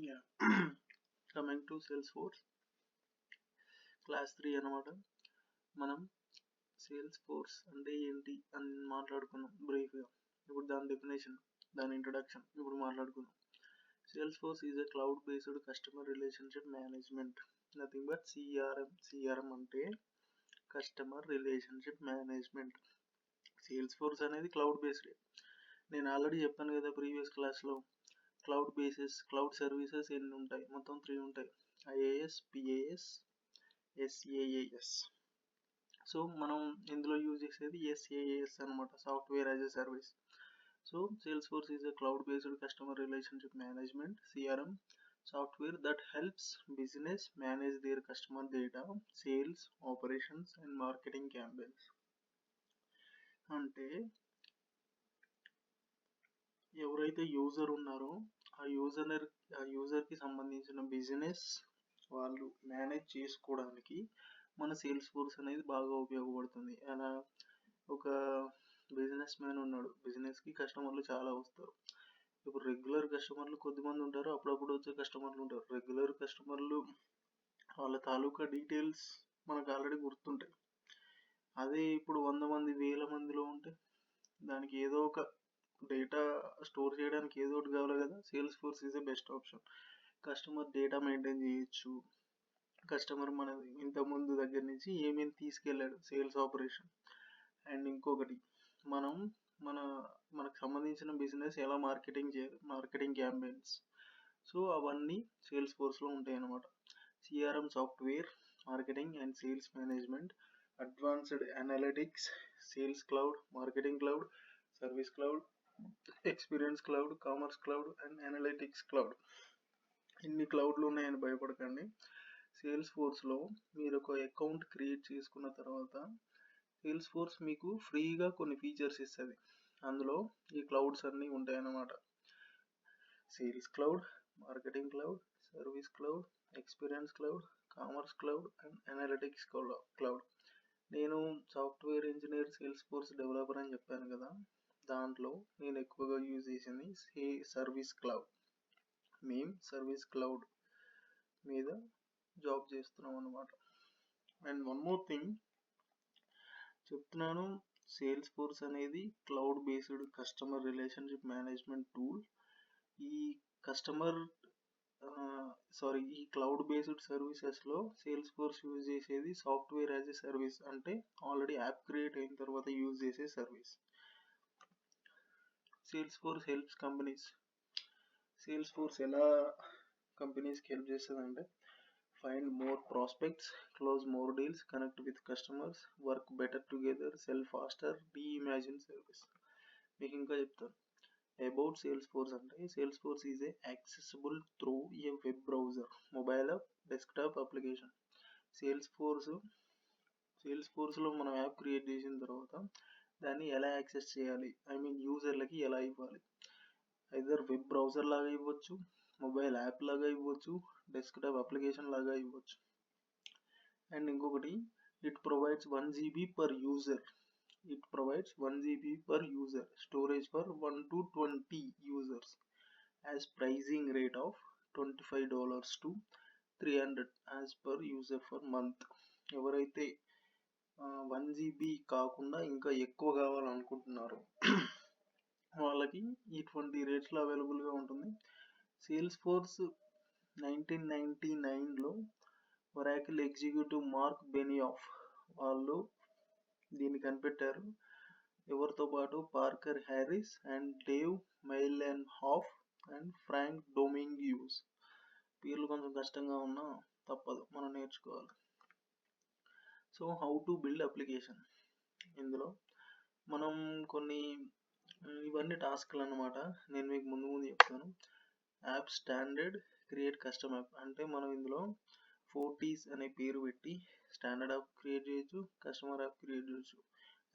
Yeah. Coming to Salesforce class 3 అనమాట. మనం sales force అంటే ఏంటి అని మాట్లాడుకున్నాం బ్రీఫ్గా. ఇప్పుడు దాని డెఫినేషన్, దాని ఇంట్రొడక్షన్ ఇప్పుడు మాట్లాడుకుందాం. Salesforce is a cloud based customer relationship management, nothing but CRM. CRM అంటే customer relationship management. Salesforce అనేది క్లౌడ్ బేస్డ్. నేను ఆల్రెడీ చెప్పాను కదా ప్రీవియస్ క్లాస్లో, క్లౌడ్ బేసిస్, క్లౌడ్ సర్వీసెస్ ఎన్ని ఉంటాయి, మొత్తం 3 ఉంటాయి: ఐఏఎస్, పిఏఎస్, ఎస్ఏఏఎస్. సో మనం ఇందులో యూజ్ చేసేది ఎస్ఏఏఎస్ అనమాట, software as a service. So sales force is a cloud based customer relationship management, CRM software that helps business manage their customer data, sales, operations and marketing campaigns. అంటే ఎవరైతే user ఉన్నారో ఆ యూజర్కి సంబంధించిన business వాళ్ళు manage చేసుకోవడానికి మన sales force అనేది బాగా ఉపయోగపడుతుంది. అలా ఒక బిజినెస్ మ్యాన్ ఉన్నాడు, బిజినెస్కి కస్టమర్లు చాలా వస్తారు. ఇప్పుడు రెగ్యులర్ కస్టమర్లు కొద్దిమంది ఉంటారు, అప్పుడప్పుడు వచ్చే కస్టమర్లు ఉంటారు. రెగ్యులర్ కస్టమర్లు వాళ్ళ తాలూకా డీటెయిల్స్ మనకు ఆల్రెడీ గుర్తుంటాయి. అదే ఇప్పుడు 100 మంది 1000 మందిలో ఉంటే దానికి ఏదో ఒక డేటా స్టోర్ చేయడానికి ఏదో ఒకటి కావాలి కదా. Sales force is a best option. Customer data maintain చేయొచ్చు. కస్టమర్ మన ఇంతకుముందు దగ్గర నుంచి ఏమేమి తీసుకెళ్ళాడు, సేల్స్ ఆపరేషన్. అండ్ ఇంకొకటి, మనకు సంబంధించిన బిజినెస్ ఎలా మార్కెటింగ్ చేయాలి, మార్కెటింగ్ క్యాంపెయిన్స్. సో అవన్నీ సేల్స్ ఫోర్స్లో ఉంటాయి అన్నమాట. CRM software, marketing and sales management, advanced analytics, sales cloud, marketing cloud, service cloud, experience cloud, commerce cloud and analytics cloud. ఇన్ని క్లౌడ్లు ఉన్నాయని భయపడకండి. సేల్స్ ఫోర్స్లో మీరు ఒక అకౌంట్ క్రియేట్ చేసుకున్న తర్వాత సేల్స్ ఫోర్స్ మీకు ఫ్రీగా కొన్ని ఫీచర్స్ ఇస్తుంది. అందులో ఈ క్లౌడ్స్ అన్నీ ఉంటాయన్నమాట. Sales cloud, marketing cloud, service cloud, experience cloud, commerce cloud and analytics cloud. నేను software engineer, Salesforce developer అని చెప్పాను కదా, దాంట్లో నేను ఎక్కువగా యూజ్ చేసింది సర్వీస్ క్లౌడ్. మేము సర్వీస్ క్లౌడ్ మీద జాబ్ చేస్తున్నాం అన్నమాట. అండ్ వన్ మోర్ థింగ్ చెప్తున్నాను, సేల్స్ ఫోర్స్ అనేది cloud based customer relationship management tool. ఈ ఈ క్లౌడ్ బేస్డ్ సర్వీసెస్లో సేల్స్ ఫోర్స్ యూజ్ చేసేది సాఫ్ట్వేర్ యాజ్ ఎ సర్వీస్, అంటే ఆల్రెడీ యాప్ క్రియేట్ అయిన తర్వాత యూజ్ చేసే service. Sales force helps companies. Sales force ఎలా కంపెనీస్కి హెల్ప్ చేస్తుంది అంటే, find more prospects, close more deals, connect with customers, work better together, sell faster, reimagine service. మీకు ఇంకా చెప్తాను అబౌట్ సేల్స్ ఫోర్స్. అంటే Salesforce is a accessible through a web browser, mobile app, desktop application. సేల్స్ ఫోర్స్లో మనం app create చేసిన తర్వాత దాన్ని ఎలా యాక్సెస్ చేయాలి, యూజర్లకి ఎలా ఇవ్వాలి. ఐదర్ వెబ్ బ్రౌజర్ లాగా ఇవ్వచ్చు, మొబైల్ యాప్ లాగా ఇవ్వచ్చు, డెస్క్టాప్ అప్లికేషన్ లాగా ఇవ్వచ్చు. అండ్ ఇంకొకటి, it provides 1 GB per user. Storage for 1 to 20 users as pricing rate of $25 to $300 as per user for month. ఎవరైతే 1 GB కాకుండా ఇంకా ఎక్కువ కావాలనుకుంటున్నారో వాళ్ళకి ఈ 20 రేట్స్లో అవైలబుల్గా ఉంటుంది. సేల్స్ ఫోర్స్ 1999లో ఒరాకిల్ ఎగ్జిక్యూటివ్ మార్క్ బెనియాఫ్ వాళ్ళు దీన్ని కనిపెట్టారు. ఎవరితో పాటు Parker Harris and Dave Moellenhoff and Frank Dominguez. పేర్లు కొంచెం కష్టంగా ఉన్నా తప్పదు, మనం నేర్చుకోవాలి. So how to build application. ఇందులో మనం ఇవన్నీ టాస్క్లు అన్నమాట. నేను మీకు ముందు చెప్తాను. App standard, create custom app. అంటే మనం ఇందులో 4Ts అనే పేరు పెట్టి స్టాండర్డ్ యాప్ క్రియేట్ చేయొచ్చు, కస్టమర్ యాప్ క్రియేట్ చేయొచ్చు.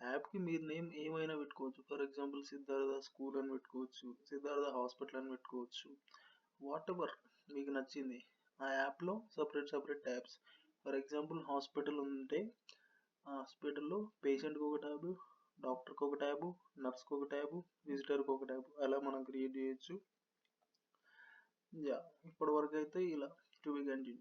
యాప్కి మీరు నేమ్ ఏమైనా పెట్టుకోవచ్చు. ఫర్ ఎగ్జాంపుల్ సిద్ధార్థ స్కూల్ అని పెట్టుకోవచ్చు, సిద్ధార్థ హాస్పిటల్ అని పెట్టుకోవచ్చు. వాట్ ఎవర్ మీకు నచ్చింది. ఆ యాప్లో separate tabs. For example hospital ఉంటే ఆ హాస్పిటల్లో పేషెంట్కి ఒక ట్యాబు, డాక్టర్కి ఒక ట్యాబు, నర్స్కి ఒక ట్యాబు, విజిటర్కి ఒక ట్యాబు, అలా మనం క్రియేట్ చేయొచ్చు. యా ఇప్పటి వరకు అయితే ఇలా టు బి కంటిన్యూ.